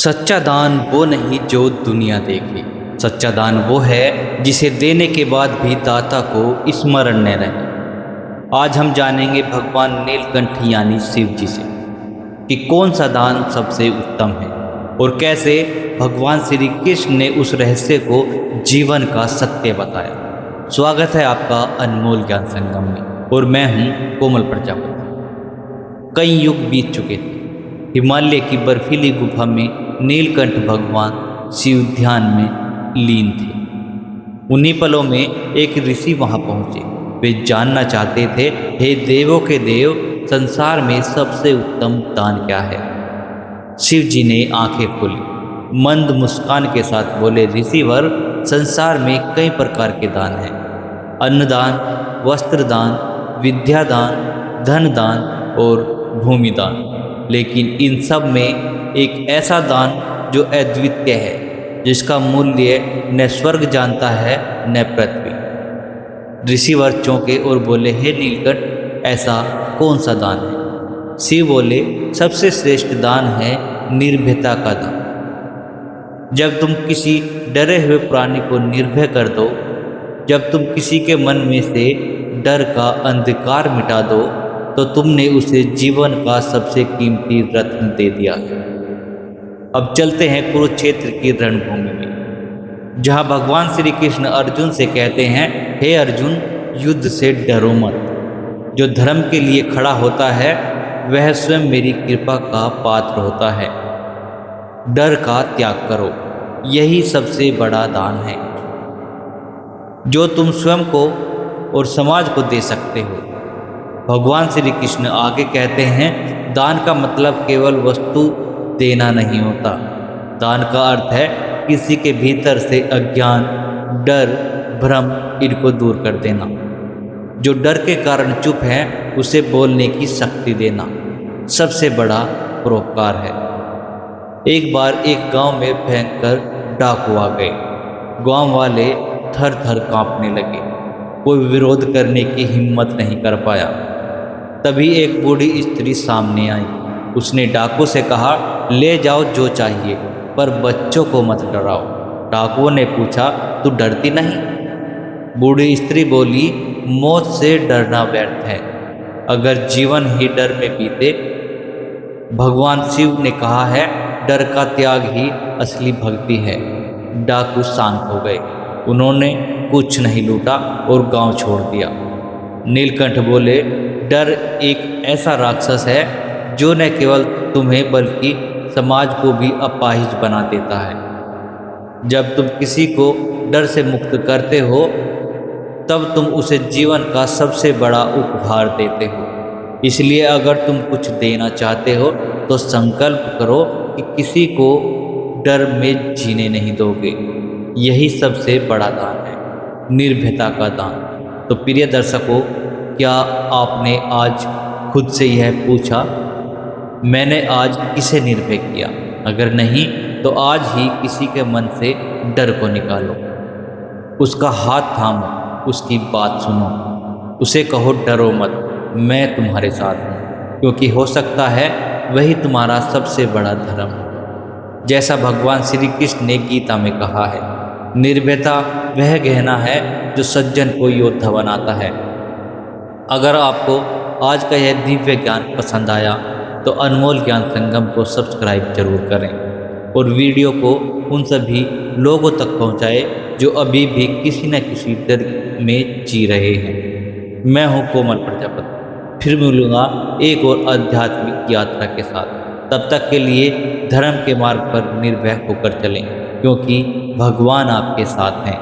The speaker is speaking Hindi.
सच्चा दान वो नहीं जो दुनिया देखे। सच्चा दान वो है जिसे देने के बाद भी दाता को स्मरण न रहे। आज हम जानेंगे भगवान नीलकंठ यानी शिव जी से कि कौन सा दान सबसे उत्तम है और कैसे भगवान श्री कृष्ण ने उस रहस्य को जीवन का सत्य बताया। स्वागत है आपका अनमोल ज्ञान संगम में और मैं हूँ कोमल प्रजापति। कई युग बीत चुके थे। हिमालय की बर्फीली गुफा में नीलकंठ भगवान शिव ध्यान में लीन थे। उन्हीं पलों में एक ऋषि वहां पहुंचे। वे जानना चाहते थे, हे देवों के देव, संसार में सबसे उत्तम दान क्या है। शिव जी ने आंखें खोली, मंद मुस्कान के साथ बोले, ऋषिवर, संसार में कई प्रकार के दान हैं। अन्नदान, वस्त्रदान, विद्यादान, धन दान और भूमि दान। लेकिन इन सब में एक ऐसा दान जो अद्वितीय है, जिसका मूल्य न स्वर्ग जानता है न पृथ्वी। ऋषिवर चौंके और बोले, हे नीलकंठ, ऐसा कौन सा दान है। शिव बोले, सबसे श्रेष्ठ दान है निर्भयता का दान। जब तुम किसी डरे हुए प्राणी को निर्भय कर दो, जब तुम किसी के मन में से डर का अंधकार मिटा दो, तो तुमने उसे जीवन का सबसे कीमती रत्न दे दिया। अब चलते हैं कुरुक्षेत्र की रणभूमि में, जहां भगवान श्री कृष्ण अर्जुन से कहते हैं, हे अर्जुन, युद्ध से डरो मत। जो धर्म के लिए खड़ा होता है वह स्वयं मेरी कृपा का पात्र होता है। डर का त्याग करो, यही सबसे बड़ा दान है जो तुम स्वयं को और समाज को दे सकते हो। भगवान श्री कृष्ण आगे कहते हैं, दान का मतलब केवल वस्तु देना नहीं होता। दान का अर्थ है किसी के भीतर से अज्ञान, डर, भ्रम इनको दूर कर देना। जो डर के कारण चुप है उसे बोलने की शक्ति देना सबसे बड़ा परोपकार है। एक बार एक गांव में भयंकर डाकू आ गए। गांव वाले थर थर कांपने लगे। कोई विरोध करने की हिम्मत नहीं कर पाया। तभी एक बूढ़ी स्त्री सामने आई। उसने डाकू से कहा, ले जाओ जो चाहिए, पर बच्चों को मत डराओ। डाकुओं ने पूछा, तू डरती नहीं? बूढ़ी स्त्री बोली, मौत से डरना व्यर्थ है, अगर जीवन ही डर में बीते। भगवान शिव ने कहा है, डर का त्याग ही असली भक्ति है। डाकू शांत हो गए। उन्होंने कुछ नहीं लूटा और गांव छोड़ दिया। नीलकंठ बोले, डर एक ऐसा राक्षस है जो न केवल तुम्हें बल्कि समाज को भी अपाहिज बना देता है। जब तुम किसी को डर से मुक्त करते हो, तब तुम उसे जीवन का सबसे बड़ा उपहार देते हो। इसलिए अगर तुम कुछ देना चाहते हो तो संकल्प करो कि किसी को डर में जीने नहीं दोगे। यही सबसे बड़ा दान है, निर्भयता का दान। तो प्रिय दर्शकों, क्या आपने आज खुद से यह पूछा, मैंने आज किसे निर्भय किया? अगर नहीं तो आज ही किसी के मन से डर को निकालो, उसका हाथ थामो, उसकी बात सुनो, उसे कहो, डरो मत, मैं तुम्हारे साथ हूँ। क्योंकि हो सकता है वही तुम्हारा सबसे बड़ा धर्म हो। जैसा भगवान श्री कृष्ण ने गीता में कहा है, निर्भयता वह गहना है जो सज्जन को योद्धा बनाता है। अगर आपको आज का यह दिव्य ज्ञान पसंद आया तो अनमोल ज्ञान संगम को सब्सक्राइब जरूर करें और वीडियो को उन सभी लोगों तक पहुंचाएं जो अभी भी किसी न किसी डर में जी रहे हैं। मैं हूं कोमल प्रजापति। फिर मिलूंगा एक और आध्यात्मिक यात्रा के साथ। तब तक के लिए धर्म के मार्ग पर निर्भय होकर चलें, क्योंकि भगवान आपके साथ हैं।